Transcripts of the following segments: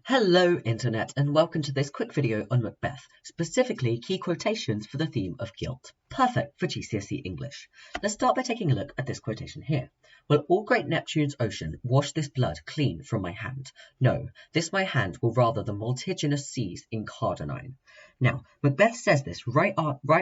Hello Internet, and welcome to this quick video on Macbeth, specifically key quotations for the theme of guilt. Perfect for GCSE English. Let's start by taking a look at this quotation here. Will all great Neptune's ocean wash this blood clean from my hand? No, this my hand will rather the multitudinous seas incardinine. Now, Macbeth says this right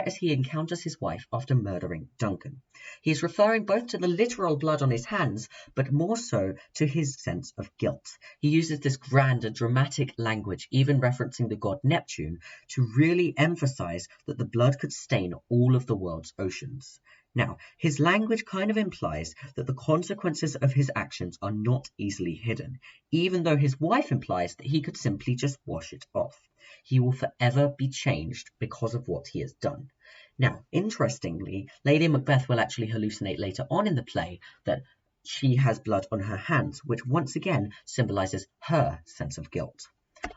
as he encounters his wife after murdering Duncan. He is referring both to the literal blood on his hands, but more so to his sense of guilt. He uses this grand and dramatic language, even referencing the god Neptune, to really emphasize that the blood could stain all of the world's oceans. Now, his language kind of implies that the consequences of his actions are not easily hidden, even though his wife implies that he could simply just wash it off. He will forever be changed because of what he has done. Now, interestingly, Lady Macbeth will actually hallucinate later on in the play that she has blood on her hands, which once again symbolizes her sense of guilt.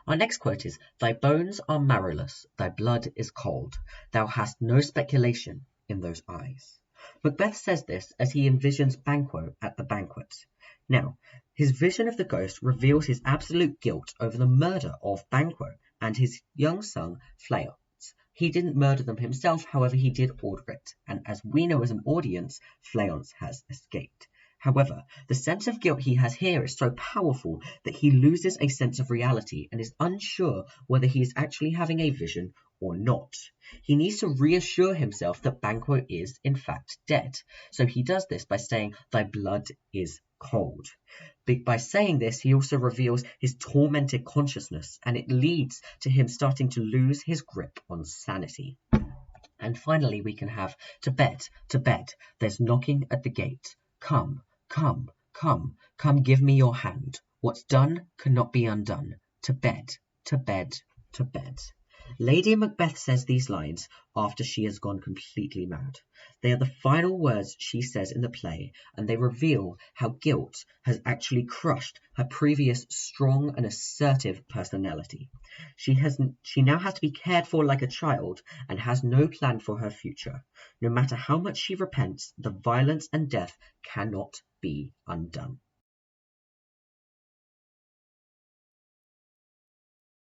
Our next quote is, "Thy bones are marrowless, thy blood is cold. Thou hast no speculation in those eyes." Macbeth says this as he envisions Banquo at the banquet. Now, his vision of the ghost reveals his absolute guilt over the murder of Banquo and his young son, Fleance. He didn't murder them himself, however he did order it, and as we know as an audience, Fleance has escaped. However, the sense of guilt he has here is so powerful that he loses a sense of reality and is unsure whether he is actually having a vision or not. He needs to reassure himself that Banquo is in fact dead. So he does this by saying, "Thy blood is cold." By saying this, he also reveals his tormented consciousness, and it leads to him starting to lose his grip on sanity. And finally, we can have to bed, there's knocking at the gate. Come, come, come, come give me your hand. What's done cannot be undone. To bed, to bed, to bed. Lady Macbeth says these lines after she has gone completely mad. They are the final words she says in the play, and they reveal how guilt has actually crushed her previous strong and assertive personality. She now has to be cared for like a child and has no plan for her future. No matter how much she repents, the violence and death cannot be undone.